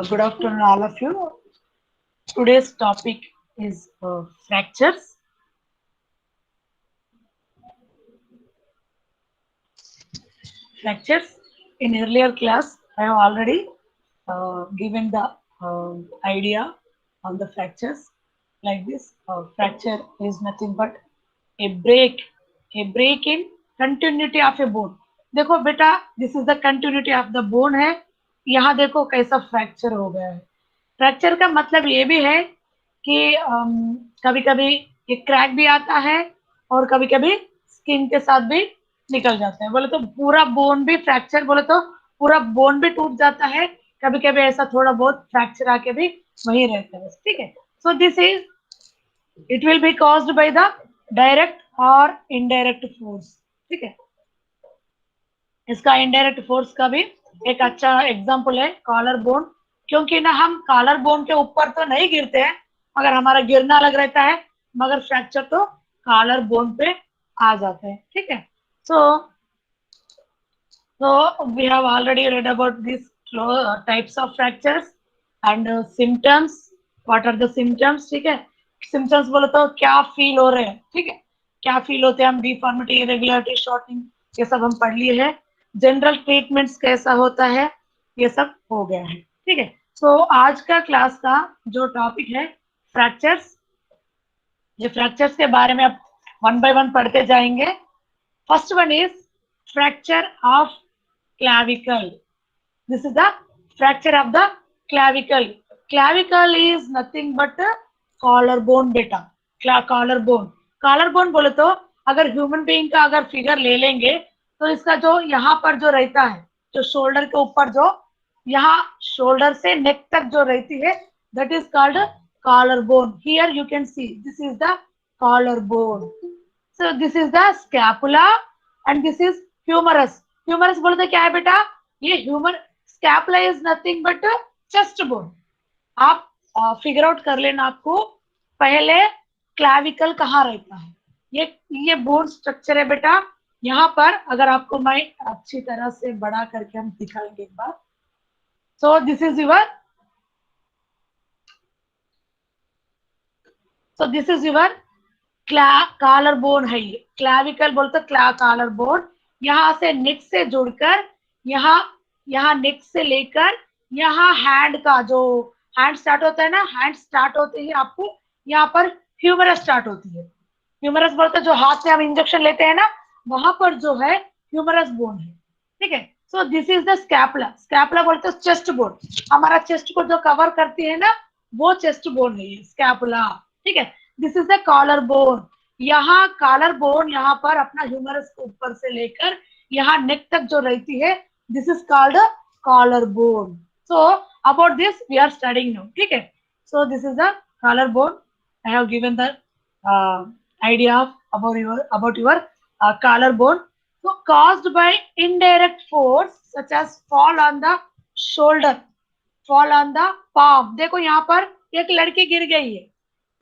Good afternoon, all of you. Today's topic is fractures. Fractures. In earlier class, I have already given the idea on the fractures like this. Fracture is nothing but a break in continuity of a bone. देखो बेटा, this is the continuity of the bone है. यहाँ देखो कैसा fracture हो गया है. Fracture का मतलब ये भी है कि कभी कभी ये क्रैक भी आता है और कभी कभी स्किन के साथ भी निकल जाता है. बोले तो पूरा बोन भी फ्रैक्चर, बोले तो पूरा बोन भी टूट जाता है. कभी कभी ऐसा थोड़ा बहुत फ्रैक्चर आके भी वही रहता है. ठीक है. So this is, it will be caused by the direct और इनडायरेक्ट फोर्स. ठीक है. इसका इनडायरेक्ट फोर्स का भी एक अच्छा एग्जांपल है कॉलर बोन. क्योंकि ना हम कॉलर बोन के ऊपर तो नहीं गिरते हैं, मगर हमारा गिरना अलग रहता है, मगर फ्रैक्चर तो कॉलर बोन पे आ जाते हैं. ठीक है. So we have already read about these types of fractures and symptoms. What are the symptoms? ठीक है. Symptoms बोलो तो क्या फील हो रहे हैं. ठीक है. क्या फील होते हैं हम, डिफॉर्मिटी, इरेगुलरिटी, शॉर्टिंग, ये सब हम पढ़ लिए हैं. जनरल ट्रीटमेंट्स कैसा होता है, ये सब हो गया है. ठीक है. सो आज का क्लास का जो टॉपिक है फ्रैक्चर्स, ये फ्रैक्चर्स के बारे में अब वन बाय वन पढ़ते जाएंगे. First one is fracture of clavicle. This is the fracture of the clavicle. Clavicle is nothing but a collarbone beta. Collarbone. Collarbone बोले तो अगर ह्यूमन बीइंग का अगर फिगर ले लेंगे तो इसका जो यहाँ पर जो रहता है, जो शोल्डर के ऊपर जो यहाँ शोल्डर से नेक तक जो रहती है, that is called collarbone. Here you can see this is the collarbone. So this is the scapula and this is humerus. Humerus बोले तो क्या है बेटा, ये humour. Scapula is nothing but chest bone. आप फिगर आउट कर लेना आपको पहले क्लैविकल कहाँ रहता है. ये बोन स्ट्रक्चर है बेटा. यहाँ पर अगर आपको मैं अच्छी तरह से बड़ा करके हम दिखाएंगे एक बार. So this is your collarbone है. ये क्लैविकल बोलते कॉलर बोन. यहाँ से नेक से जुड़कर यहाँ नेक से लेकर यहाँ हैंड का जो हैंड स्टार्ट होता है ना, हैंड स्टार्ट होते ही आपको यहाँ पर ह्यूमरस स्टार्ट होती है. ह्यूमरस बोलते हैं जो हाथ से हम इंजेक्शन लेते हैं ना, वहां पर जो है ह्यूमरस बोन है. ठीक है. So this is the scapula. Scapula बोलते हैं चेस्ट बोन. हमारा चेस्ट को जो कवर करती है ना, वो चेस्ट बोन है ये स्कैपुला. ठीक है. This is the collar bone. यहाँ कॉलर बोन यहाँ पर अपना ह्यूमरस को ऊपर से लेकर यहाँ नेक तक जो रहती है, this is called a collarbone. So about this we are studying now. ठीक है. So this is the collarbone. I have given the idea of about your collarbone. So caused by indirect force such as fall on the shoulder, fall on the palm. देखो यहाँ पर एक लड़की गिर गई है,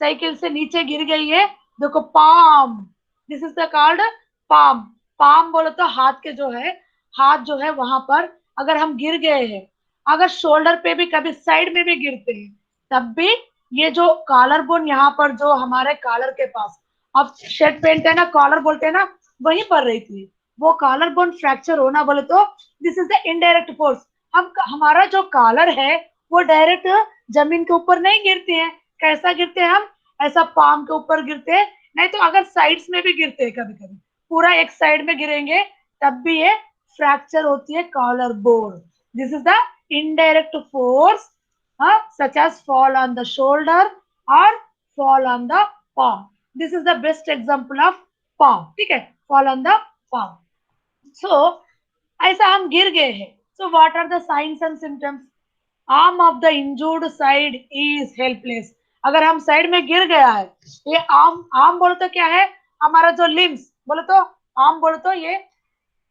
साइकिल से नीचे गिर गई है. देखो palm. This is the called palm. palm बोलो तो हाथ के जो है, हाथ जो है वहां पर अगर हम गिर गए हैं, अगर शोल्डर पे भी कभी साइड में भी गिरते हैं, तब भी ये जो कॉलर बोन यहाँ पर जो हमारे कॉलर के पास अब शर्ट पहनते हैं ना, कॉलर बोलते हैं ना, वहीं पर रहती है. वो कॉलर बोन फ्रैक्चर होना बोले तो this is the indirect force. हम हमारा जो कॉलर है वो डायरेक्ट जमीन के ऊपर नहीं गिरते हैं. कैसा गिरते हैं हम, ऐसा पाम के ऊपर गिरते हैं. नहीं तो अगर साइड्स में भी गिरते हैं, कभी कभी पूरा एक साइड में गिरेंगे तब भी ये फ्रैक्चर होती है collarbone. This is the indirect force such as fall on the shoulder और fall on the palm. This is the best example of palm. ठीक है. Fall on the palm. So ऐसा हम गिर गए हैं. So what are the science and symptoms. Arm of the injured side is helpless. अगर हम साइड में गिर गया है, ये आर्म बोलो तो क्या है, हमारा जो लिम्स बोलो तो आर्म बोलो तो ये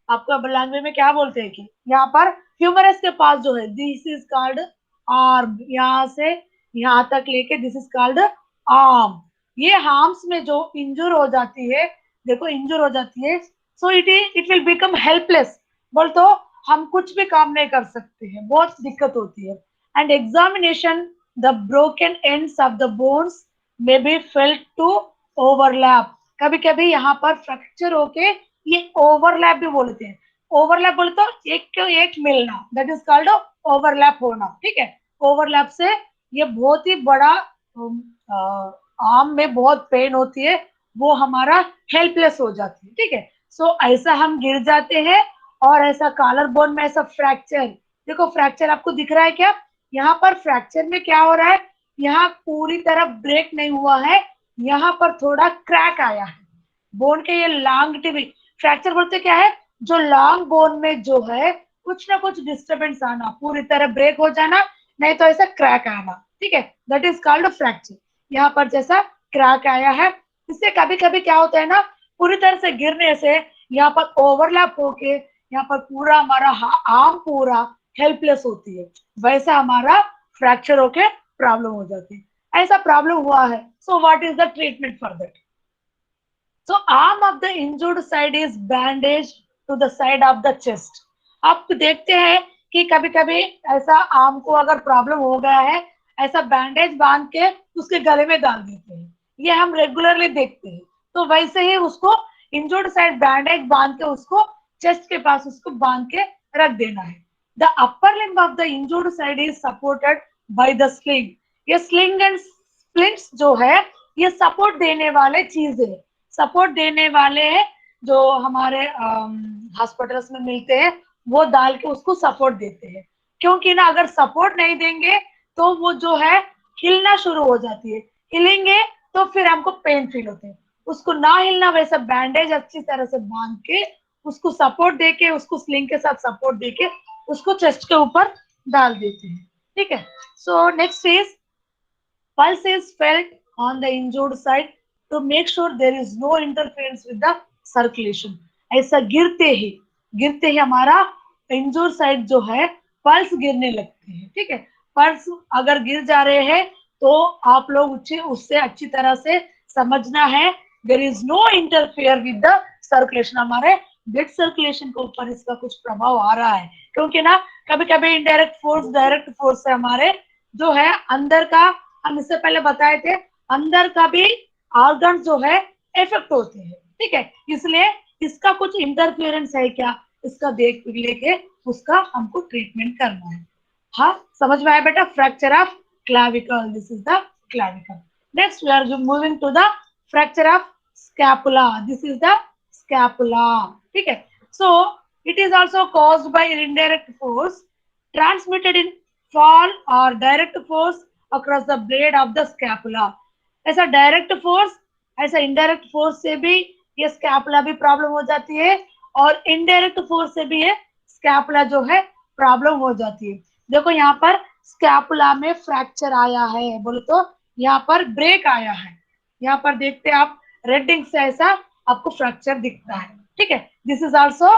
आपका लैंग्वेज में क्या बोलते हैं कि यहाँ पर ह्यूमरस के पास जो है, दिस इज कॉल्ड आर्म. यहाँ से यहाँ तक लेके दिस इज कॉल्ड आर्म. ये हार्म्स में जो इंजूर हो जाती है, देखो इंजूर हो जाती है, so it will become helpless, बोल तो हम कुछ भी काम नहीं कर सकते हैं, बहुत दिक्कत होती है। And examination, the broken ends of the bones may be felt to overlap. कभी कभी यहाँ पर फ्रैक्चर होके ये ओवरलैप भी बोलते हैं। ओवरलैप बोले तो एक को एक मिलना, दैट इज कॉल्ड ओवरलैप होना, ठीक है। ओवरलैप से ये बहुत ही बड़ा आर्म में बहुत पेन होती है, वो हमारा हेल्पलेस हो जाती है, ठीक है। सो ऐसा हम गिर जाते हैं, और ऐसा कॉलर बोन में ऐसा फ्रैक्चर, देखो फ्रैक्चर आपको दिख रहा है क्या? यहाँ पर फ्रैक्चर में क्या हो रहा है, यहाँ पूरी तरह ब्रेक नहीं हुआ है, यहाँ पर थोड़ा क्रैक आया है बोन के, ये लॉन्ग टिवी। फ्रैक्चर बोलते क्या है, जो लॉन्ग बोन में जो है कुछ ना कुछ डिस्टरबेंस आना, पूरी तरह ब्रेक हो जाना, नहीं तो ऐसा क्रैक आना, ठीक है, दैट इज कॉल्ड फ्रैक्चर। यहाँ पर जैसा क्रैक आया है, इससे कभी कभी क्या होता है ना, पूरी तरह से गिरने से यहाँ पर ओवरलैप होके यहाँ पर पूरा हमारा आर्म पूरा हेल्पलेस होती है, वैसा हमारा फ्रैक्चर होके प्रॉब्लम हो जाती है। ऐसा प्रॉब्लम हुआ है, so what is the treatment for that? So arm of the injured side is bandaged to the side of the chest. आप देखते हैं कि कभी कभी ऐसा आर्म को अगर प्रॉब्लम हो गया है, ऐसा बैंडेज बांध के उसके गले में डाल देते हैं, ये हम रेगुलरली देखते हैं। तो वैसे ही उसको इंजर्ड साइड बैंडेज बांध के उसको चेस्ट के पास उसको बांध के रख देना है। The upper limb of the injured side is supported by the sling. ये स्लिंग एंड स्प्लिंट्स जो है, ये सपोर्ट देने वाले चीजें, सपोर्ट देने वाले हैं जो हमारे हॉस्पिटल्स में मिलते हैं, वो डाल के उसको सपोर्ट देते हैं। क्योंकि ना अगर सपोर्ट नहीं देंगे तो वो जो है हिलना शुरू हो जाती है, हिलेंगे तो फिर हमको पेन फील होते हैं। उसको ना हिलना, वैसा बैंडेज अच्छी तरह से बांध के उसको सपोर्ट देके, उसको स्लिंग के साथ सपोर्ट देके उसको चेस्ट के ऊपर डाल देते हैं, ठीक है। So next is pulse is felt on the injured side to make sure there is no interference with the circulation. ऐसा गिरते ही हमारा इंजोर साइड जो है पल्स गिरने लगती है, ठीक है। पल्स अगर गिर जा रहे हैं तो आप लोग उससे अच्छी तरह से समझना है, there is no interfere with the circulation. हमारे ब्लड सर्कुलेशन के ऊपर इसका कुछ प्रभाव आ रहा है, क्योंकि ना कभी कभी इनडायरेक्ट फोर्स डायरेक्ट फोर्स से हमारे जो है अंदर का, हम इससे पहले बताए थे, अंदर का भी ऑर्गन जो है इफेक्ट होते हैं, ठीक है। इसलिए इसका कुछ इंटरफेरेंस है क्या, इसका देख लेके उसका हमको ट्रीटमेंट करना है। हाँ समझ में आया बेटा? Fracture of clavicle, this is the clavicle. Next we are moving to the fracture of scapula, this is the scapula, ठीक है। So it is also caused by indirect force transmitted in fall or direct force across the blade of the scapula। ऐसा direct force, ऐसा indirect force से भी ये scapula भी problem हो जाती है, और इनडायरेक्ट फोर्स से भी ये स्कैपुला जो है प्रॉब्लम हो जाती है। देखो यहाँ पर स्कैपुला में फ्रैक्चर आया है, बोले तो यहाँ पर ब्रेक आया है, यहाँ पर देखते हैं आप रेड इंक से ऐसा आपको फ्रैक्चर दिखता है, ठीक है। This is also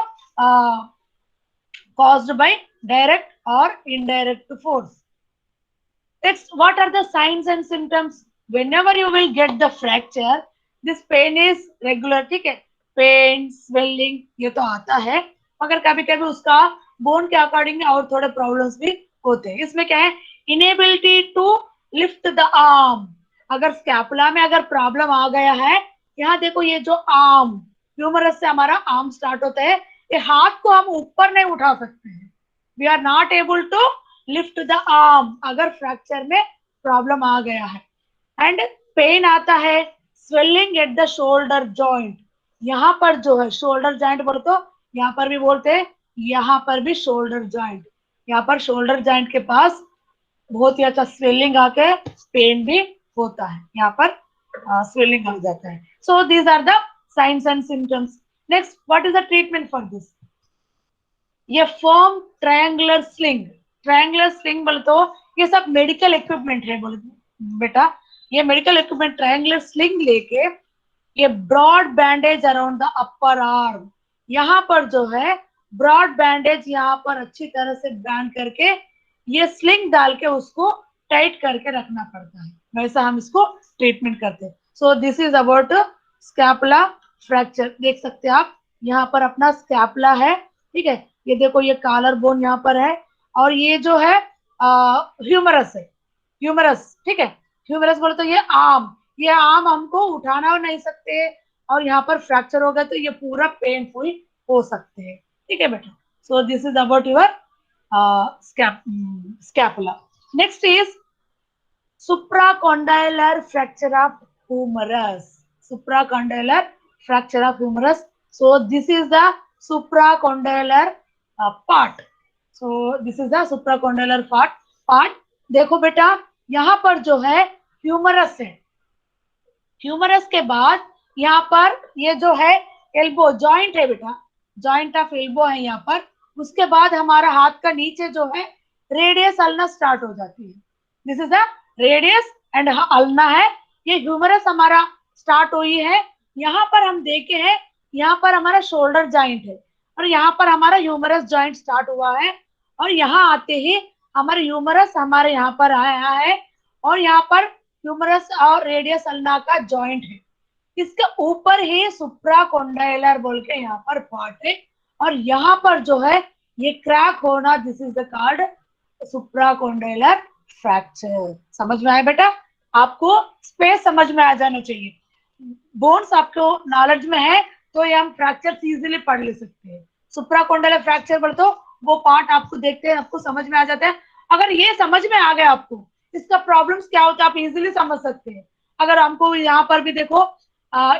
caused by direct or indirect force. Next, what are the signs and symptoms? Whenever you will get the fracture, this pain is regular, ठीक है। पेन, स्वेलिंग ये तो आता है, मगर कभी कभी उसका बोन के अकॉर्डिंग और थोड़े प्रॉब्लम्स भी होते हैं। इसमें क्या है, inability to lift the arm. अगर स्कैपुला में अगर प्रॉब्लम आ गया है, यहाँ देखो ये जो आर्म, ह्यूमरस से हमारा आर्म स्टार्ट होता है, ये हाथ को हम ऊपर नहीं उठा सकते हैं, we are not able to lift the arm अगर फ्रैक्चर में प्रॉब्लम आ गया है। एंड पेन आता है, swelling at the shoulder joint, यहाँ पर जो है शोल्डर जॉइंट बोलते तो यहाँ पर भी बोलते हैं, यहाँ पर भी शोल्डर जॉइंट, यहाँ पर शोल्डर जॉइंट के पास बहुत ही अच्छा स्वेलिंग आके पेन भी होता है, यहाँ पर स्वेलिंग आ जाता है। So these are the science and symptoms. Next, what is the treatment for this? ये firm triangular sling, triangular sling बोले तो ये सब मेडिकल इक्विपमेंट है बोले बेटा, ये मेडिकल इक्विपमेंट ट्रायंगुलर स्लिंग लेके ये broad bandage around the upper arm, यहाँ पर जो है ब्रॉड बैंडेज यहाँ पर अच्छी तरह से बैंड करके ये स्लिंग डाल के उसको टाइट करके रखना पड़ता है, वैसा हम इसको ट्रीटमेंट करते हैं। सो this is about scapula fracture, देख सकते हैं आप यहाँ पर अपना स्कैपुला है, ठीक है। ये देखो ये कॉलर बोन यहाँ पर है, और ये जो है ह्यूमरस है, ह्यूमरस, ठीक है। ह्यूमरस बोले तो ये आर्म हमको उठाना नहीं सकते, और यहाँ पर फ्रैक्चर हो गया तो ये पूरा पेनफुल हो सकते हैं, ठीक है बेटा। So this is about your scapula. Next is supracondylar fracture of humerus. Supracondylar fracture of humerus. So this is the supracondylar part. So this is the supracondylar part. देखो बेटा यहाँ पर जो है ह्यूमरस है, ह्यूमरस के बाद यहाँ पर ये जो है एल्बो जॉइंट है बेटा, जॉइंट ऑफ एल्बो है यहाँ पर। उसके बाद हमारा हाथ का नीचे जो है रेडियस अल्ना स्टार्ट हो जाती है। This is the radius and ulna है, ये ह्यूमरस हमारा स्टार्ट हुई है। यहाँ पर हम देखे हैं, यहाँ पर हमारा शोल्डर जॉइंट है, और यहाँ पर हमारा ह्यूमरस जॉइंट स्टार्ट हुआ है, और यहाँ आते ही हमारे ह्यूमरस हमारे यहाँ पर आया है, और यहाँ पर ह्यूमरस और रेडियस अल्ना का जॉइंट है। इसके ऊपर ही सुप्राकोंडाइलर बोल के यहाँ पर पार्ट है, और यहाँ पर जो है ये क्रैक होना, this is the called supracondylar fracture. समझ में आया बेटा? आपको स्पेस समझ में आ जाना चाहिए। बोन्स आपको नॉलेज में है तो ये हम फ्रैक्चर इजीली पढ़ ले सकते हैं। सुप्राकोंडाइलर फ्रैक्चर बोल तो वो पार्ट आपको देखते हैं, आपको समझ में आ जाता है। अगर ये समझ में आ गया आपको इसका प्रॉब्लम्स क्या होता है आप इजीली समझ सकते हैं। अगर हमको यहाँ पर भी देखो,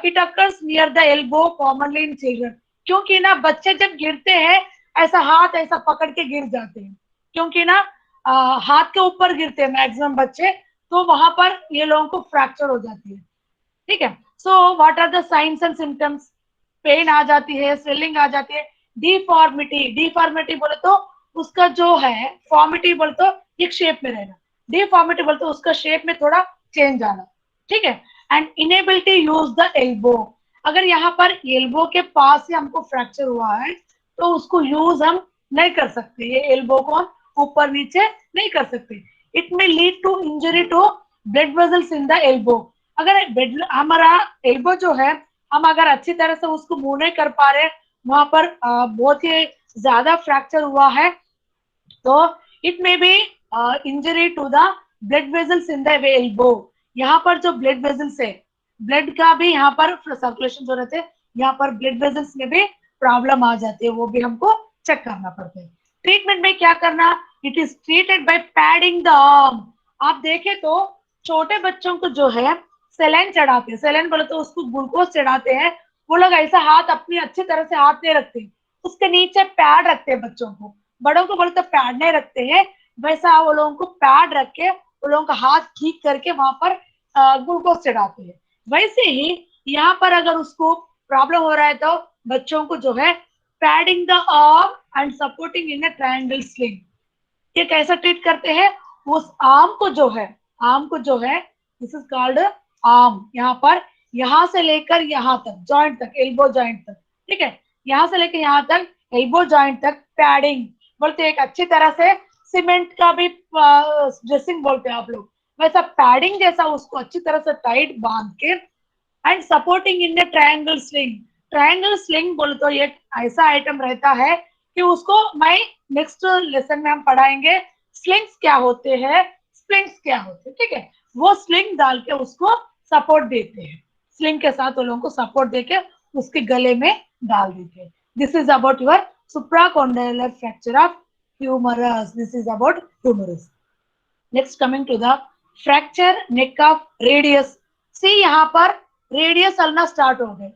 it occurs near the elbow commonly in children, क्योंकि ना बच्चे जब गिरते हैं ऐसा हाथ ऐसा पकड़ के गिर जाते हैं, क्योंकि ना हाथ के ऊपर गिरते हैं मैक्सिमम बच्चे, तो वहां पर ये लोगों को फ्रैक्चर हो जाती है, ठीक है। So what are the science and symptoms? Pain आ जाती है, स्वेलिंग आ जाती है, डिफॉर्मिटी, डिफॉर्मिटी बोले तो उसका जो है, फॉर्मिटी बोले तो एक शेप में रहना, डिफॉर्मिटी बोले तो उसका शेप में थोड़ा चेंज आना, ठीक है। And inability use the elbow, अगर यहाँ पर एल्बो के पास ही हमको फ्रैक्चर हुआ है तो उसको यूज हम नहीं कर सकते, ये एल्बो को हम ऊपर नीचे नहीं कर सकते। It may lead to injury to blood vessels in the elbow, अगर हमारा एल्बो जो है हम अगर अच्छी तरह से उसको मूव नहीं कर पा रहे, वहां पर बहुत ही ज्यादा फ्रैक्चर हुआ है, तो it may be injury to the blood vessels in the elbow. यहाँ पर जो ब्लड वेजल्स है, ब्लड का भी यहाँ पर सर्कुलेशन जो रहते हैं, यहाँ पर ब्लड वेजल्स में भी प्रॉब्लम आ जाती है, वो भी हमको चेक करना पड़ता है। ट्रीटमेंट में क्या करना? It is treated bye padding the arm. आप देखें तो छोटे बच्चों को जो है सेलाइन चढ़ाते हैं, सेलाइन बोले तो उसको ग्लूकोज चढ़ाते हैं, वो लोग ऐसा हाथ अपनी अच्छी तरह से हाथ नहीं रखते, उसके नीचे पैड रखते हैं बच्चों को। बड़ों को बोले तो पैड नहीं रखते हैं, वैसा वो लोगों को पैड रख के वो लोगों का हाथ ठीक करके वहां पर ग्लूकोज चढ़ाते हैं। वैसे ही यहाँ पर अगर उसको प्रॉब्लम हो रहा है तो बच्चों को जो है padding the arm and supporting in a triangle sling, ये कैसा ट्रीट करते हैं? उस आर्म को जो है, आर्म को जो है, दिस इज कॉल्ड आर्म, यहाँ पर यहाँ से लेकर यहाँ तक जॉइंट तक, एल्बो जॉइंट तक, ठीक है, यहाँ से लेकर यहाँ तक एल्बो जॉइंट तक पैडिंग बोलते हैं। एक अच्छी तरह से सीमेंट का भी ड्रेसिंग बोलते हैं आप लोग, वैसा पैडिंग जैसा उसको अच्छी तरह से टाइट बांध के and supporting in the triangle sling. Triangle sling बोले तो ये ऐसा आइटम रहता है कि उसको मैं नेक्स्ट लेसन में हम पढ़ाएंगे स्लिंग्स क्या होते हैं, स्प्लिंग्स क्या होते हैं, ठीक है। वो स्लिंग डाल के उसको सपोर्ट देते हैं, स्लिंग के साथ वो लोगों को सपोर्ट देके उसके गले में डाल देते हैं। This is about your supracondylar fracture of humerus, this is about humerus. Next coming to the fracture neck of radius. See यहाँ पर रेडियस अल्ना स्टार्ट हो गए,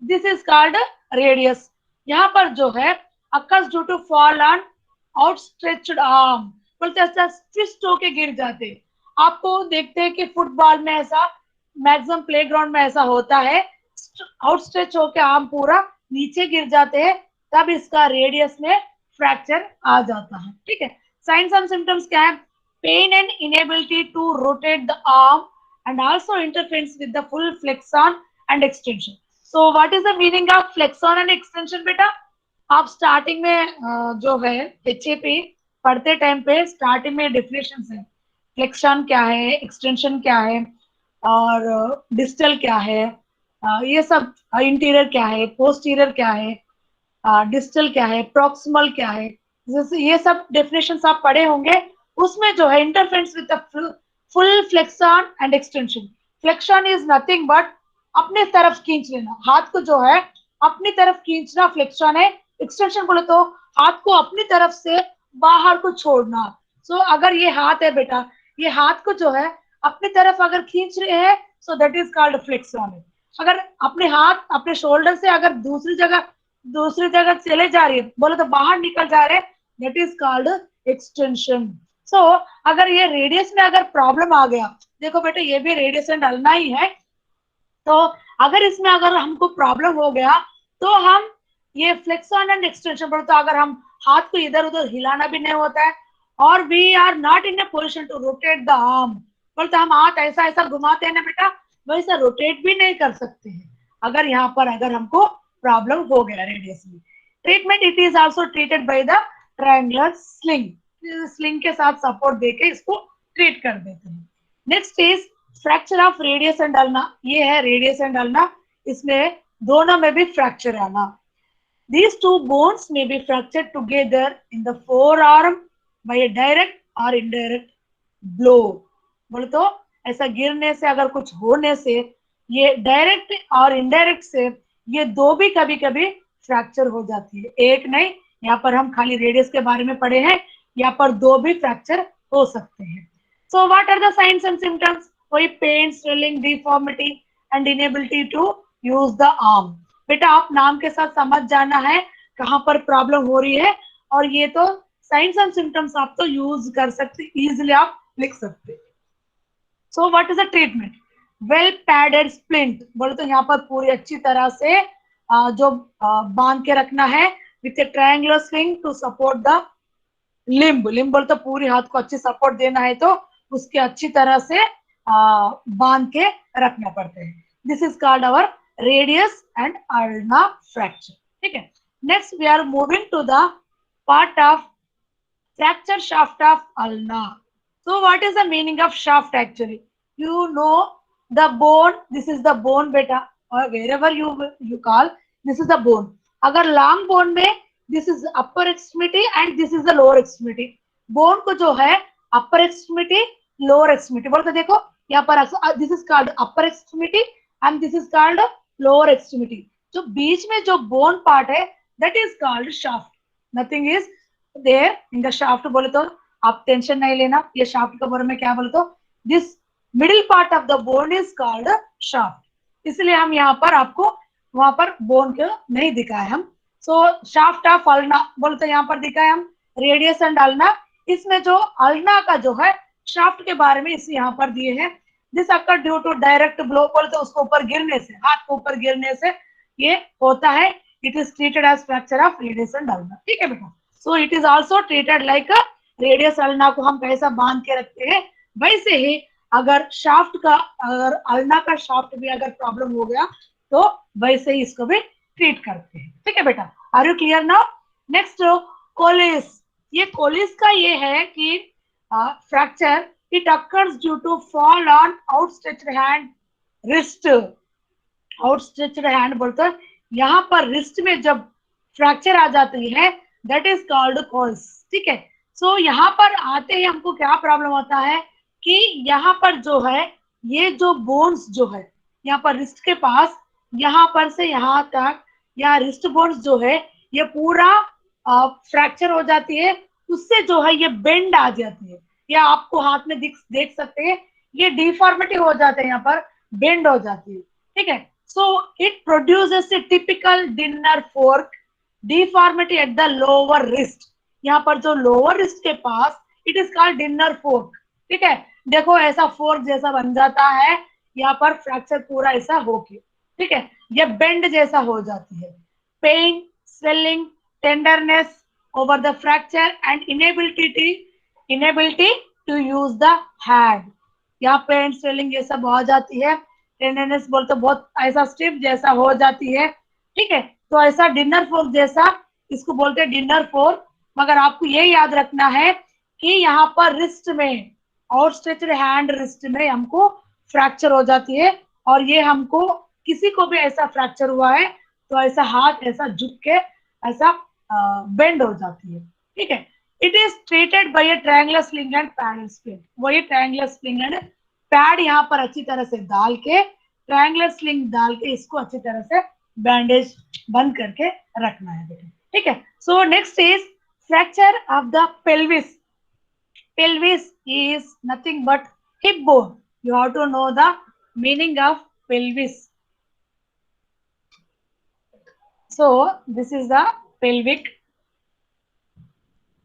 दिस इज कॉल्ड रेडियस। यहाँ पर जो है occurs due to fall on outstretched arm, बोलते ऐसा ट्विस्ट होके गिर जाते। आपको देखते हैं कि फुटबॉल में ऐसा, मैक्सिमम प्लेग्राउंड में ऐसा होता है, आउटस्ट्रेच होके आर्म पूरा नीचे गिर जाते हैं, तब इसका रेडियस में फ्रैक्चर आ जाता है, ठीक है। साइंस एंड सिम्टम्स क्या है? Pain and inability to rotate the arm and also interference with the full flexion and extension. So what is the meaning of flexion and extension बेटा? आप स्टार्टिंग में जो है HAP पढ़ते टाइम पे starting में डेफिनेशन है, फ्लेक्शन क्या है, एक्सटेंशन क्या है, और डिस्टल क्या है, ये सब इंटीरियर क्या है, पोस्टीरियर क्या है, डिस्टल क्या है, प्रॉक्सिमल क्या है, जैसे ये सब डेफिनेशंस आप पढ़े होंगे। उसमें जो है interference with full flexion and extension. Flexion is nothing but अपने तरफ खींच लेना, हाथ को जो है अपनी तरफ खींचना फ्लेक्शन है। एक्सटेंशन बोले तो हाथ को अपनी तरफ से बाहर को छोड़ना। सो अगर ये हाथ है बेटा, ये हाथ को जो है अपनी तरफ अगर खींच रहे हैं, सो दैट इज कॉल्ड फ्लेक्शन। अगर अपने हाथ अपने शोल्डर से अगर दूसरी जगह चले जा रही है, बोले तो बाहर निकल जा रहे, दैट इज कॉल्ड एक्सटेंशन। सो अगर ये रेडियस में अगर प्रॉब्लम आ गया, देखो बेटा ये भी रेडियस एंड अल्ना ही है, तो अगर इसमें अगर हमको प्रॉब्लम हो गया, तो हम ये फ्लेक्शन एंड एक्सटेंशन पर, तो अगर हम हाथ को इधर उधर हिलाना भी नहीं होता है, और we are not in a position to rotate the arm, बोलते हम हाथ ऐसा ऐसा घुमाते हैं ना बेटा, वैसा रोटेट भी नहीं कर सकते हैं अगर यहाँ पर अगर हमको प्रॉब्लम हो गया रेडियस में। Treatment, it is also treated by the triangular sling. Sling के साथ सपोर्ट देके इसको ट्रीट कर देते हैं। Next is fracture of radius and ulna. ये है रेडियस एंड अल्ना, इसमें दोनों में भी फ्रैक्चर आना। These two bones may be fractured together in the forearm by a direct or indirect blow। बोले तो ऐसा गिरने से अगर कुछ होने से, ये डायरेक्ट और इनडायरेक्ट से ये दो भी कभी कभी फ्रैक्चर हो जाती है, एक नहीं। यहाँ पर हम खाली रेडियस के बारे में पढ़े हैं, यहाँ पर दो भी फ्रैक्चर हो सकते हैं। So what are the science and symptoms? वही pain, swelling, deformity and inability to use the arm. बेटा आप नाम के साथ समझ जाना है कहाँ पर प्रॉब्लम हो रही है, और ये तो साइंस एंड सिम्टम्स आप तो यूज कर सकते, इजिली आप लिख सकते। So what is the treatment? Well padded splint, बोले तो यहाँ पर पूरी अच्छी तरह से जो बांध के रखना है with a triangular swing to support the limb. Limb बोले तो पूरी हाथ को अच्छी सपोर्ट देना है, तो उसके अच्छी तरह से बांध के रखना पड़ता है। This is called our radius and ulna fracture. ठीक है, next we are moving to the part of fracture shaft of ulna. So what is the meaning of shaft actually? You know the bone, this is the bone beta, or wherever you call, this is the bone. अगर long bone में this is upper extremity and this is the lower extremity. Bone को जो है upper extremity, lower extremity बोलते देखो यहाँ पर this is called upper extremity and this is called lower extremity. जो बीच में जो bone part है that is called shaft. Nothing is there in the shaft. बोले तो आप टेंशन नहीं लेना, ये शाफ्ट के बारे में क्या बोले तो this middle part of the bone is called shaft. इसलिए हम यहाँ पर आपको वहां पर बोन को नहीं दिखाए हम। सो शाफ्ट ऑफ अल्ना बोले तो यहाँ पर दिखाए हम रेडियस एंड अल्ना। इसमें जो अल्ना का जो है शाफ्ट के बारे में इस यहाँ पर दिए हैं। This occur due to direct blow, बोले तो उसको ऊपर गिरने से, हाथ को ऊपर गिरने से ये होता है। It is treated as fracture of radius and ulna. ठीक है बेटा, so it is also treated like a radius ulna को हम कैसा बांध के रखते हैं, वैसे ही अगर शाफ्ट का, अगर अल्ना का शाफ्ट भी अगर प्रॉब्लम हो गया तो वैसे ही इसको भी ट्रीट करते हैं। ठीक है बेटा, are you clear now? Next Colles. ये कोलिस का ये है कि fracture it occurs due to fall on outstretched hand, wrist. Outstretched hand बोलते हैं यहाँ पर रिस्ट में जब फ्रैक्चर आ जाती है दैट इज कॉल्ड कोल्स। ठीक है, सो यहाँ पर आते ही हमको क्या प्रॉब्लम होता है कि यहाँ पर जो है ये जो बोन्स जो है यहाँ पर रिस्ट के पास, यहाँ पर से यहाँ तक, यहाँ रिस्ट बोन्स जो है ये पूरा फ्रैक्चर हो जाती है। उससे जो है ये बेंड आ जाती है, या आपको हाथ में देख सकते हैं ये डिफॉर्मिटी हो जाते हैं, यहाँ पर बेंड हो जाती है। ठीक है, so it produces a typical dinner fork deformity at the lower wrist. यहाँ पर जो लोअर रिस्ट के पास it is called dinner fork. ठीक है, देखो ऐसा फोर्क जैसा बन जाता है, यहाँ पर फ्रैक्चर पूरा ऐसा होके, ठीक है, ये बेंड जैसा हो जाती है। Pain, swelling, tenderness over the fracture and inability to use the hand. यहाँ पेन, स्वेलिंग ये सब हो जाती है। टेंडरनेस बोलते बहुत ऐसा स्टिफ जैसा हो जाती है। ठीक है, तो ऐसा डिनर फोर्क जैसा इसको बोलते हैं डिनर फोर्क। मगर आपको ये याद रखना है कि यहाँ पर रिस्ट में, आउटस्ट्रेच्ड हैंड रिस्ट में हमको फ्रैक्चर हो जाती है, और ये हमको किसी को भी ऐसा फ्रैक्चर हुआ है तो ऐसा हाथ ऐसा झुक के ऐसा बेंड हो जाती है, ठीक है। It is treated by a triangular sling and paddle split. वही ट्रायंगुलर स्लिंग एंड पैड यहाँ पर अच्छी तरह से डाल के, ट्रायंगुलर स्लिंग डाल के इसको अच्छी तरह से बैंडेज बंद करके रखना है बेटा, ठीक है। So next is fracture of the pelvis. Pelvis is nothing but hip bone. You have to know the meaning of pelvis. So this is the pelvic.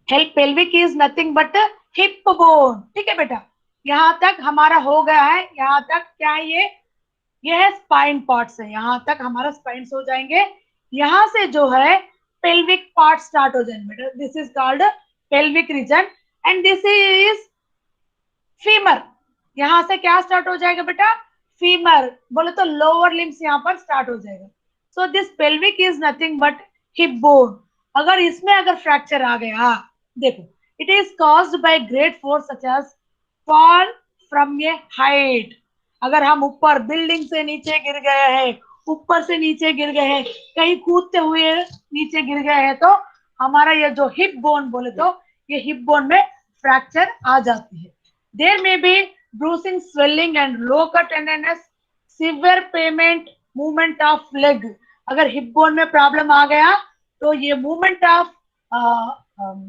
Help pelvic is nothing but a hip bone. ठीक है बेटा, यहाँ तक हमारा हो गया है। यहाँ तक क्या है ये है स्पाइन पार्ट्स है। यहाँ तक हमारा स्पाइन्स हो जाएंगे। यहाँ से जो है पेल्विक पार्ट स्टार्ट हो जाएंगे बेटा। This is called pelvic region and this is femur. यहां से क्या स्टार्ट हो जाएगा बेटा, फीमर। बोले तो लोअर लिम्स यहाँ पर स्टार्ट हो जाएगा। So this pelvic is nothing but hip bone. अगर इसमें अगर फ्रैक्चर आ गया, देखो, it is caused by great force such as fall from a height. अगर हम ऊपर बिल्डिंग से नीचे गिर गए हैं, ऊपर से नीचे गिर गए हैं, कहीं कूदते हुए नीचे गिर गए हैं, तो हमारा ये जो हिप बोन बोले तो ये हिप बोन में फ्रैक्चर आ जाती है। There may be bruising, swelling and local tenderness, severe payment, movement of leg। अगर हिप बोन में प्रॉब्लम आ गया तो ये मूवमेंट ऑफ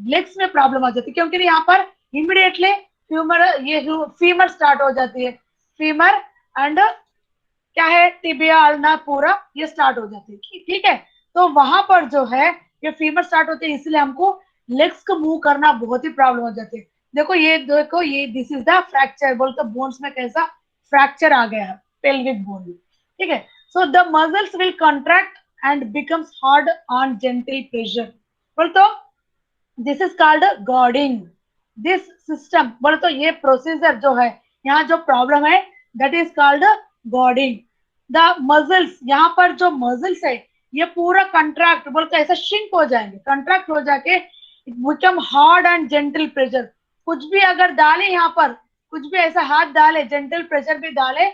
लेग्स में प्रॉब्लम आ जाती है, क्योंकि यहाँ पर इमिडिएटली फ्यूमर, ये फीमर स्टार्ट हो जाती है। फीमर एंड क्या है, टिबिया अल्ना पूरा ये स्टार्ट हो जाती है, ठीक है। तो वहां पर जो है ये फीमर स्टार्ट होती है, इसलिए हमको लेग्स को मूव करना बहुत ही प्रॉब्लम हो जाती है। देखो ये दिस इज द फ्रैक्चर। बोलते बोन्स में कैसा फ्रैक्चर आ गया है पेल्विक बोन में, ठीक है। So the muscles will contract and becomes hard on gentle pressure. बोल तो this is called guarding. This system बोले तो ये प्रोसीजर जो है, यहाँ जो प्रॉब्लम है that is called guarding. The muscles, यहाँ पर जो मसल्स है ये पूरा कंट्रैक्ट बोलते ऐसा श्रिंक हो जाएंगे, कंट्रैक्ट हो जाके become hard and gentle pressure. कुछ भी अगर डाले यहाँ पर, कुछ भी ऐसा हाथ डाले, जेंटल प्रेशर भी डाले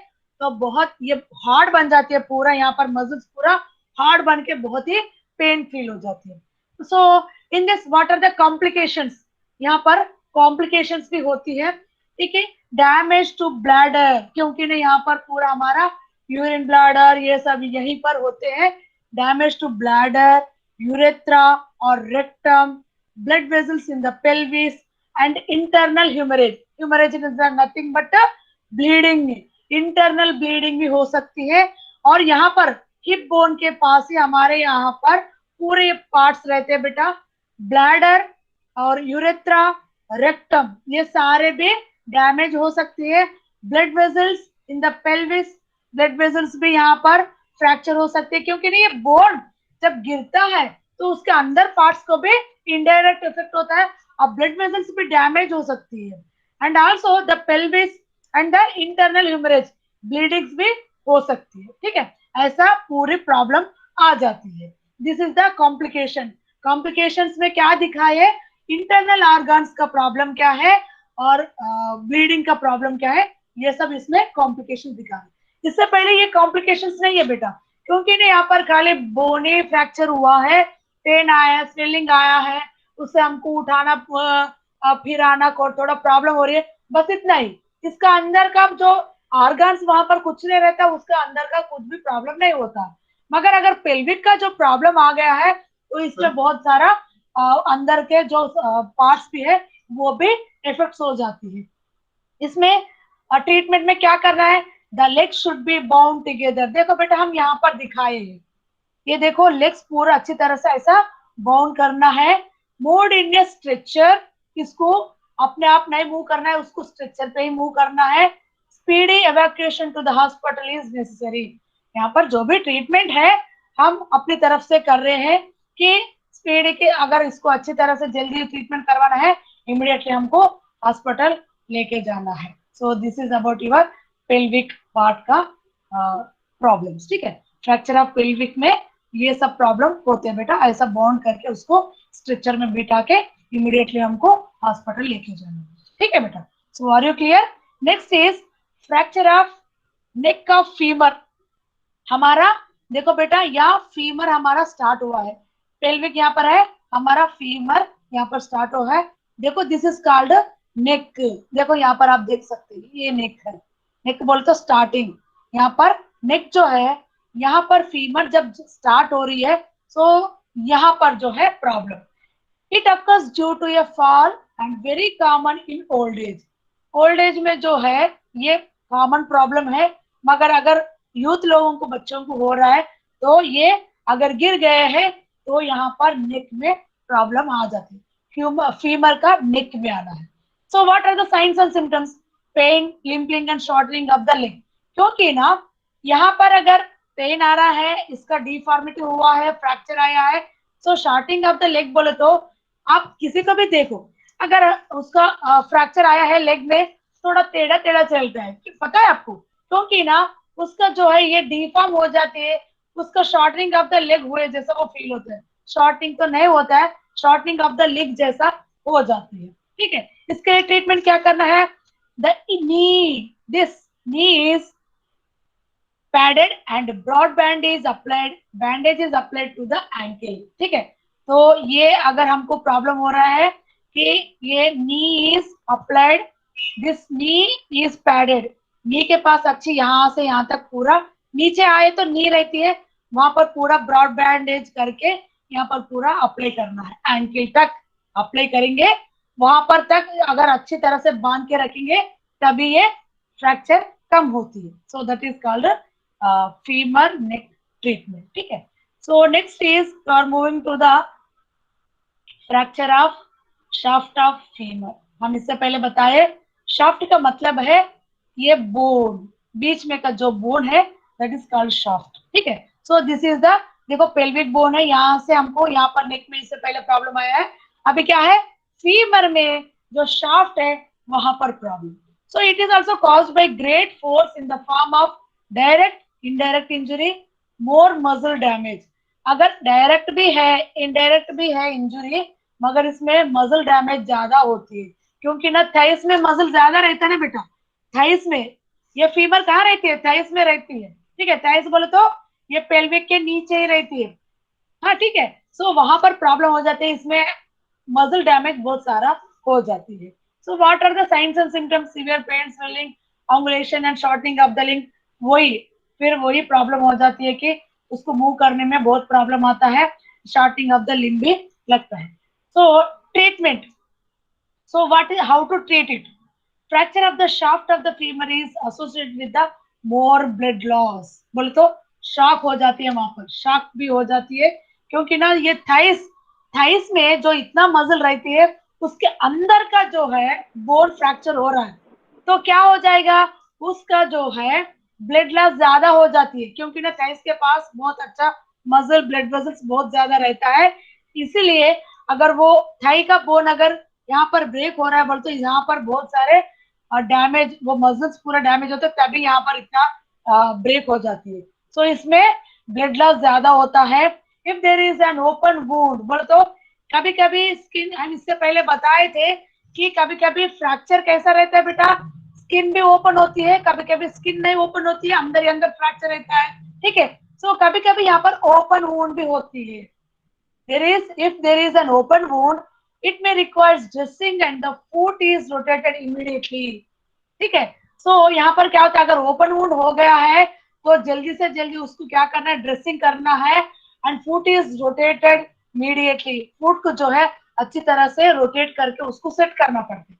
तो बहुत ये हार्ड बन जाती है पूरा। यहाँ पर मसल्स पूरा हार्ड बन के बहुत ही पेन फील हो जाती है। So in this what are the complications, यहाँ पर कॉम्प्लिकेशंस भी होती है, ठीक है। डैमेज टू ब्लैडर, क्योंकि ना यहाँ पर पूरा हमारा यूरिन ब्लैडर ये सब यहीं पर होते हैं। डैमेज टू ब्लैडर, यूरेथ्रा और rectum, blood vessels in the pelvis and internal haemorrhage. Haemorrhage is nothing but bleeding. Internal bleeding भी हो सकती है। और यहाँ पर हिप बोन के पास ही हमारे यहाँ पर पूरे पार्ट्स रहते हैं बेटा, ब्लैडर और यूरेथ्रा, रेक्टम, ये सारे भी डैमेज हो सकती है। Blood vessels in the pelvis, blood vessels भी यहाँ पर फ्रैक्चर हो सकते हैं, क्योंकि ये बोन जब गिरता है तो उसके अंदर पार्ट्स को भी इनडायरेक्ट इफेक्ट होता है और ब्लड वेसल्स भी डैमेज हो सकती है। And also the pelvis and the internal haemorrhage, bleedings भी हो सकती है, ठीक है। ऐसा पूरी प्रॉब्लम आ जाती है। This is the complication. Complications में क्या दिखा है, इंटरनल ऑर्गन्स का प्रॉब्लम क्या है और ब्लीडिंग का प्रॉब्लम क्या है, ये सब इसमें कॉम्प्लिकेशन दिखा है। इससे पहले ये कॉम्प्लिकेशंस नहीं है बेटा, क्योंकि ना यहाँ पर खाली बोने फ्रैक्चर हुआ है, पेन आया है, स्वेलिंग आया है, उससे हमको उठाना फिर आना को थोड़ा प्रॉब्लम हो रही है, बस इतना ही। इसका अंदर का जो ऑर्गन्स वहां पर कुछ नहीं रहता, उसका अंदर का कुछ भी प्रॉब्लम नहीं होता। मगर अगर पेल्विक का जो प्रॉब्लम आ गया है तो इसमें बहुत सारा अंदर के जो पार्ट्स भी है वो भी इफेक्ट हो जाती है। इसमें ट्रीटमेंट में क्या करना है, the leg should be bound together. देखो बेटा हम यहाँ पर दिखाए हैं, ये देखो लेग्स पूरा अच्छी तरह से ऐसा बाउंड करना है। मूड इन ए स्ट्रेचर, इसको अपने आप नहीं मूव करना है, उसको स्ट्रेचर पे ही मूव करना है। Speedy evacuation to the hospital is necessary. यहाँ पर जो भी ट्रीटमेंट है हम अपनी तरफ से कर रहे हैं कि स्पीडी के, अगर इसको अच्छी तरह से जल्दी ट्रीटमेंट करवाना है इमीडिएटली हमको हॉस्पिटल लेके जाना है। So this is about your pelvic part का प्रॉब्लम्स, ठीक है। फ्रैक्चर ऑफ पेल्विक में ये सब प्रॉब्लम होते हैं बेटा, ऐसा बॉन्ड करके उसको स्ट्रेचर में बिठा के इमीडिएटली हमको हॉस्पिटल लेके जाना है, ठीक है बेटा। So are you clear. Next is fracture of neck of femur. हमारा देखो बेटा यहाँ फीमर हमारा स्टार्ट हुआ है, पेल्विक यहाँ पर है, हमारा फीमर यहाँ पर स्टार्ट हो है। देखो दिस इज कॉल्ड नेक। देखो यहाँ पर आप देख सकते हैं ये नेक है। नेक बोले तो स्टार्टिंग, यहाँ पर नेक जो है, यहाँ पर फीमर जब स्टार्ट हो रही है तो यहाँ पर जो है problem. It occurs due to a fall and very common in old age. Old age में जो है ये कॉमन प्रॉब्लम है, मगर अगर यूथ लोगों को, बच्चों को हो रहा है तो ये अगर गिर गए हैं तो यहाँ पर नेक में प्रॉब्लम आ जाती है, फीमर का नेक में आना है। So what are the science and symptoms? Pain, limping and shortening of the leg. क्योंकि ना यहाँ पर अगर पेन आ रहा है, इसका डिफॉर्मिटी हुआ है, फ्रैक्चर आया है, सो शॉर्टिंग ऑफ द लेग बोले तो आप किसी को भी देखो, अगर उसका फ्रैक्चर आया है लेग में, थोड़ा टेढ़ा टेढ़ा चलता है, पता है आपको? क्योंकि ना उसका जो है ये डिफॉर्म हो जाती है, उसका शॉर्टनिंग ऑफ द लेग हुए जैसा वो फील होता है। शॉर्टनिंग तो नहीं होता है, शॉर्टनिंग ऑफ द लेग जैसा हो जाती है। ठीक है, इसके लिए ट्रीटमेंट क्या करना है? The knee, this knee is padded and broad bandage is applied to the ankle. ठीक है, तो ये अगर हमको प्रॉब्लम हो रहा है कि ये knee is applied, this knee is padded, knee के पास अच्छी यहाँ से यहाँ तक पूरा, नीचे आए तो नी रहती है, वहां पर पूरा ब्रॉड बैंडेज करके यहाँ पर पूरा अप्लाई करना है, एंकल तक अप्लाई करेंगे, वहां पर तक अगर अच्छी तरह से बांध के रखेंगे तभी ये फ्रैक्चर कम होती है। So that is called femur neck treatment. ठीक है, so next is are moving to the fracture of shaft of femur. हम इससे पहले बताए शाफ्ट का मतलब है ये बोन, बीच में का जो बोन है दैट इज कॉल्ड शाफ्ट। ठीक है, सो दिस इज द, देखो पेल्विक बोन है, यहाँ से हमको यहाँ पर नेक में इससे पहले प्रॉब्लम आया है, अभी क्या है फीमर में जो शाफ्ट है वहां पर problem. So it is also caused by great force in the form of direct, indirect injury, more muscle damage. अगर डायरेक्ट भी है, इनडायरेक्ट भी है इंजुरी, मगर इसमें मसल डैमेज ज्यादा होती है, क्योंकि ना थाइस में मसल ज्यादा रहता है ना बेटा, थाइस में, ये फीमर कहाँ रहती है? थाइस में रहती है। ठीक है, थाइस बोले तो ये पेल्विक के नीचे ही रहती है। हाँ ठीक है, सो वहां पर प्रॉब्लम हो जाती है, इसमें मसल डैमेज बहुत सारा हो जाती है। So what are the science and symptoms? Severe pain, swelling, angulation and shortening of the link. वही फिर वही प्रॉब्लम हो जाती है कि उसको मूव करने में बहुत प्रॉब्लम आता है, शॉर्टिंग ऑफ द लिंब भी लगता है। सो treatment, so what is, how to treat it? Fracture of the shaft of the femur is associated with the more blood loss। बोले तो शॉक हो जाती है, वहां पर शॉक भी हो जाती है, क्योंकि ना ये थाइस, थाइस में जो इतना मसल रहती है उसके अंदर का जो है बोन फ्रैक्चर हो रहा है, तो क्या हो जाएगा, उसका जो है ब्लड लॉस ज्यादा हो जाती है, क्योंकि ना थाइस के पास बहुत अच्छा मसल, ब्लड वेसल्स बहुत ज्यादा रहता है। इसीलिए अगर वो थाई का बोन अगर यहाँ पर ब्रेक हो रहा है बोलते तो यहाँ पर बहुत सारे डैमेज, वो मसल्स पूरा डैमेज होता है, तभी यहाँ पर इतना ब्रेक हो जाती है। सो इसमें ब्लड लॉस ज्यादा होता है। If there is an open wound बोले तो कभी कभी स्किन, हम इससे पहले बताए थे कि कभी कभी फ्रैक्चर कैसा रहता है बेटा, स्किन भी ओपन होती है, कभी कभी स्किन नहीं ओपन होती है, अंदर ही अंदर फ्रैक्चर रहता है। ठीक है, सो कभी कभी यहाँ पर ओपन वुंड भी होती है। if there is an open wound, it may requires dressing and the foot is rotated immediately। ठीक है, सो यहाँ पर क्या होता है, अगर ओपन वुंड हो गया है तो जल्दी से जल्दी उसको क्या करना है, ड्रेसिंग करना है, and foot is rotated immediately, foot को जो है अच्छी तरह से रोटेट करके उसको सेट करना पड़ता है।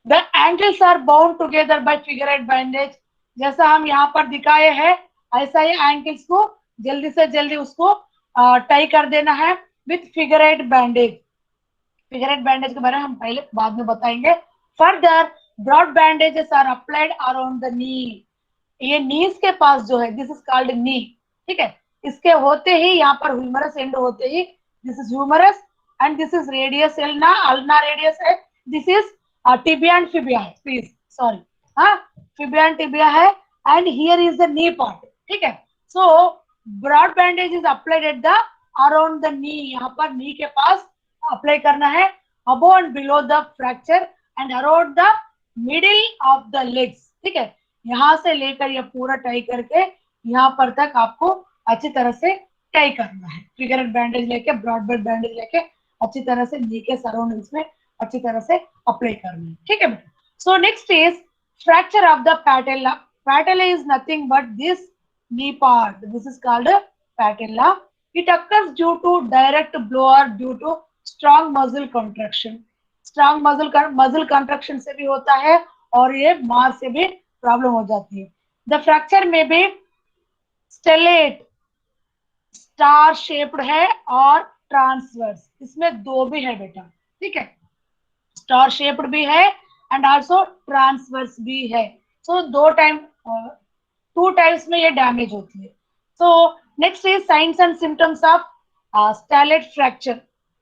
The ankles are bound together by figure eight bandage. जैसा हम यहाँ पर दिखाए हैं ऐसा ही एंकल्स को जल्दी से जल्दी उसको टाई कर देना है with figure eight bandage. Figure eight bandage के बारे में हम पहले बाद में बताएंगे। Further broad bandages are applied around the knee. ये नीज के पास जो है दिस इज कॉल्ड नी। ठीक है, इसके होते ही यहाँ पर ह्यूमरस एंड होते ही, this is humerus end this is radius ulna, ulna radius है, this is tibia and fibula है, प्लीज सॉरी, हाँ फिबिया एंड टिबिया है, and here is the knee part. ठीक है, so broad bandage is applied at the around the knee, यहाँ पर knee के पास अप्लाई करना है, above and below the fracture and around the middle of the legs. ठीक है, यहाँ से लेकर ये पूरा टाई करके यहाँ पर तक आपको अच्छी तरह से क्या ही करना है, फिगरेट बैंडेज लेके, ब्रॉड बेड बैंडेज लेके अच्छी तरह से नी के सराउंडिंग्स में अच्छी तरह से अप्लाई करना है, ठीक है बेटा। So next is fracture of the पैटेला। पैटेला is nothing but this knee part. This is called a patella. It occurs due to direct blow or due to strong muscle contraction. Strong muscle contraction से भी होता है और ये मार से भी problem हो जाती है। The fracture may be stellate, star shaped है और ट्रांसवर्स, इसमें दो भी है बेटा, ठीक है, स्टार शेप्ड भी है एंड आल्सो ट्रांसवर्स भी है। सो दो टाइम, टू टाइप्स में ये डैमेज होती है। So next is signs and symptoms of stellate fracture.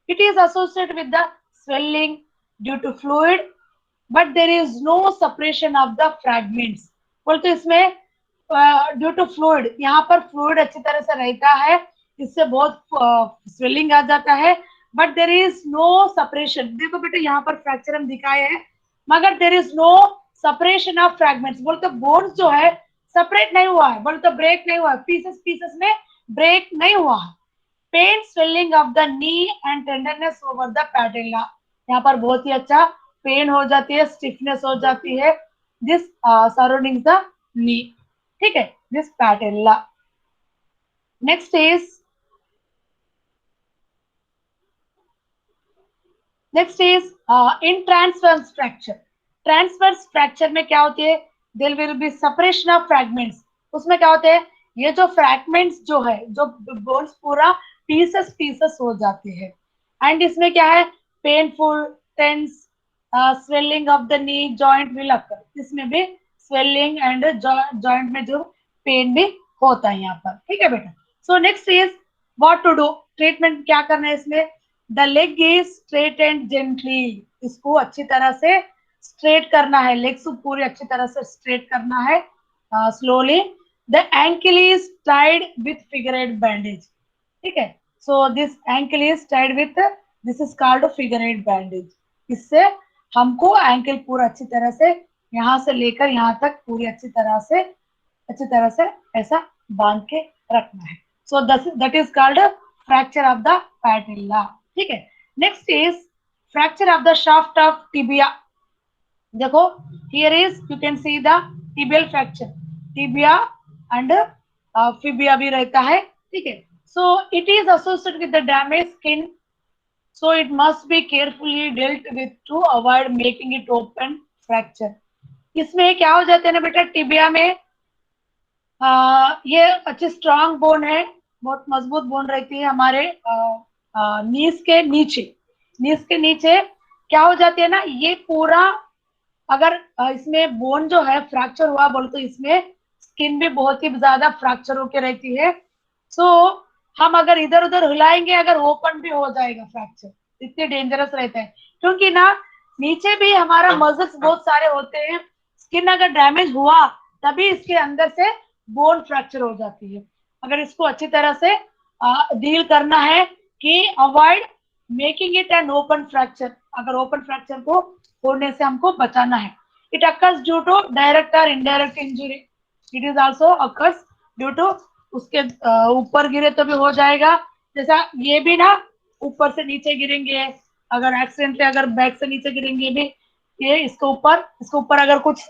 It is associated with the swelling due to fluid but there is no separation of the fragments. बोलते इसमें due to fluid, यहाँ पर fluid अच्छी तरह से रहता है, इससे बहुत स्वेलिंग आ जाता है, but there is no separation. देखो बेटा यहाँ पर फ्रैक्चर हम दिखाए हैं मगर there is no separation of fragments. बोलते बोन्स जो है सेपरेट नहीं हुआ है, बोलते ब्रेक नहीं हुआ है, पीसेस पीसेस में ब्रेक नहीं हुआ है। Pain swelling of the knee and tenderness over the patella. यहाँ पर बहुत ही अच्छा पेन हो जाती है, स्टिफनेस हो जाती है दिस सराउंडिंग द नी, ठीक है, this patella. Next is in transverse fracture. Transverse fracture में क्या होती है, there will be separation of fragments. उसमें क्या होते हैं, ये जो फ्रैगमेंट्स जो है, जो बोन्स पूरा पीसेस पीसेस हो जाते हैं एंड इसमें क्या है, painful tense swelling of the knee joint will occur. इसमें भी स्वेलिंग एंड जॉइंट में जो पेन भी होता है यहाँ पर, ठीक है बेटा। So next is what to do, treatment क्या करना है इसमें। The leg is straight and gently, इसको अच्छी तरह से स्ट्रेट करना है, लेग्स को पूरी अच्छी तरह से स्ट्रेट करना है slowly. The ankle is tied with figure eight bandage, ठीक है। So this ankle is tied with, this is called figure eight bandage. इससे हमको एंकल पूरा अच्छी तरह से यहाँ से लेकर यहाँ तक पूरी अच्छी तरह से ऐसा बांध के रखना है। So that is called fracture of the patella, ठीक है। Next is fracture of the shaft of tibia. देखो here is you can see the tibial fracture, tibia and fibula भी रहता है, ठीक है। So it is associated with the damage skin, so it must be carefully dealt with to avoid making it open fracture। इसमें क्या हो जाता है ना बेटा, टिबिया में ये अच्छी स्ट्रांग बोन है, बहुत मजबूत बोन रहती है हमारे नीज के नीचे। नीज के नीचे क्या हो जाती है ना, ये पूरा अगर इसमें बोन जो है फ्रैक्चर हुआ बोल तो इसमें स्किन भी बहुत ही ज्यादा फ्रैक्चर होके रहती है। सो हम अगर इधर उधर हिलाएंगे अगर ओपन भी हो जाएगा फ्रैक्चर, इतने डेंजरस रहता है, क्योंकि ना नीचे भी हमारा मसल्स बहुत सारे होते हैं। स्किन अगर डैमेज हुआ तभी इसके अंदर से बोन फ्रैक्चर हो जाती है। अगर इसको अच्छी तरह से डील करना है कि avoid making it an open fracture, अगर ओपन फ्रैक्चर को होने से हमको बचाना है। It occurs due to direct और indirect injury, it is also occurs due to, उसके ऊपर गिरे तो भी हो जाएगा, जैसा ये भी ना ऊपर से नीचे गिरेंगे, अगर एक्सीडेंटली अगर बैक से नीचे गिरेंगे भी, ये इसके ऊपर अगर कुछ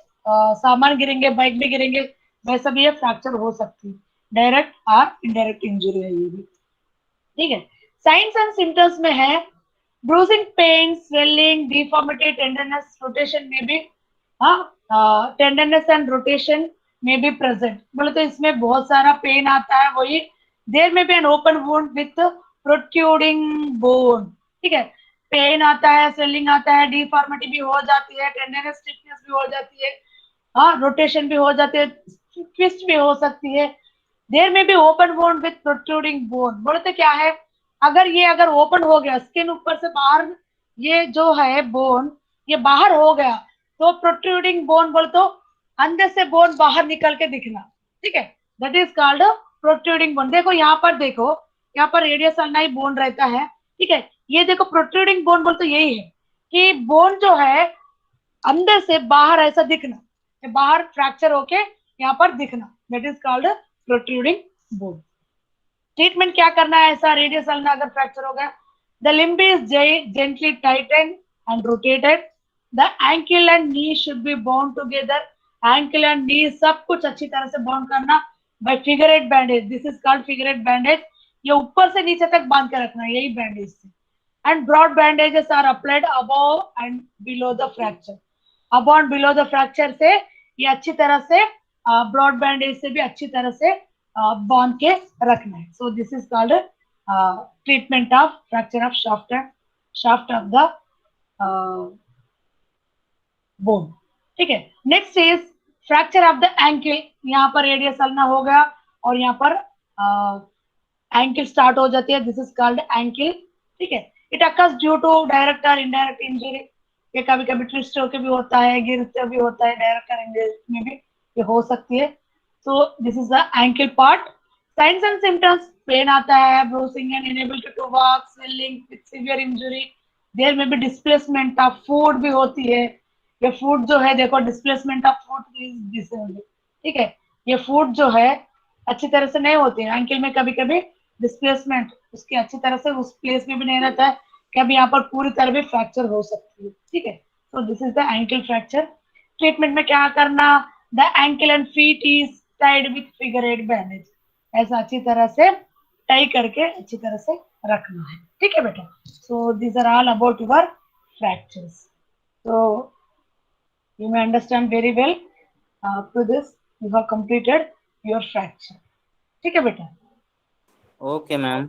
सामान गिरेंगे, बाइक में गिरेंगे, वैसा भी ये फ्रैक्चर हो सकती है। डायरेक्ट और इनडायरेक्ट इंजुरी है ये भी, ठीक है। साइंस एंड सिम्टम्स में है bruising, pain, swelling, deformity, tenderness, rotation में भी, टेंडरनेस एंड रोटेशन में भी प्रेजेंट। बोले तो इसमें बहुत सारा पेन आता है, वही देर में भी an open wound with protruding bone, ठीक है। पेन आता है, स्वेलिंग आता है, डिफॉर्मिटी भी हो जाती है, टेंडरनेस स्टिफनेस भी हो जाती है, हाँ रोटेशन भी हो जाती है, ट्विस्ट भी हो सकती है। देर में भी open wound with protruding bone. बोले तो क्या है, अगर ओपन हो गया, स्किन ऊपर से बाहर, ये जो है बोन ये बाहर हो गया तो प्रोट्रूडिंग बोन बोल तो अंदर से बोन बाहर निकल के दिखना, ठीक है, that is called protruding bone. देखो यहाँ पर, देखो यहाँ पर रेडियस अल्नाई बोन रहता है, ठीक है। ये देखो प्रोट्रूडिंग बोन बोल तो यही है कि बोन जो है अंदर से बाहर ऐसा दिखना, बाहर फ्रैक्चर होके यहाँ पर दिखना, that is called protruding bone. Treatment क्या करना है ऐसा रेडियस अल्ना अगर फ्रैक्चर हो गया? The limb is gently tighten and rotated, the ankle and knee should be bound together, ankle and knee सब कुछ अच्छी तरह से बाउंड करना by figure eight bandage, this is called figure eight bandage, ये ऊपर से नीचे तक बांध के रखना है यही बैंडेज से। And broad bandages are applied above and below the fracture, above and below the fracture से ये अच्छी तरह से ब्रॉड बैंडेज से भी अच्छी तरह से बांध के रखना है। So this is called treatment of fracture of shaft of the bone. ठीक है, next is fracture of the ankle, यहाँ पर रेडियस अल्ना हो गया और यहाँ पर एंकल स्टार्ट हो जाती है, दिस इज कॉल्ड एंकल। ठीक है, it occurs due to direct और इनडायरेक्ट इंजरी, ये कभी कभी ट्विस्ट होकर भी होता है, गिरते भी होता है, डायरेक्ट और इनडायरेक्ट में भी ये हो सकती है। So this is the ankle part. Signs and symptoms, pain आता है, bruising and inability to walk, swelling with severe injury, there में भी डिस्प्लेसमेंट ऑफ फूड भी होती है, ये फूड जो है देखो displacement of food is this only. ठीक है, ये फूड जो है अच्छी तरह से नहीं होती है एंकल में, कभी कभी डिस्प्लेसमेंट उसकी अच्छी तरह से उस प्लेस में भी नहीं रहता है, कभी यहाँ पर पूरी तरह भी फ्रैक्चर हो सकती है। ठीक है, so this is the ankle fracture. Treatment में क्या करना? The ankle and feet is tied with figure eight bandage, ऐसा अच्छी तरह से टाई करके अच्छी तरह से रखना है। ठीक है बेटा, so this are all about your fractures, so you may understand very well. Up to this you have completed your fracture. ठीक है बेटा? Okay ma'am.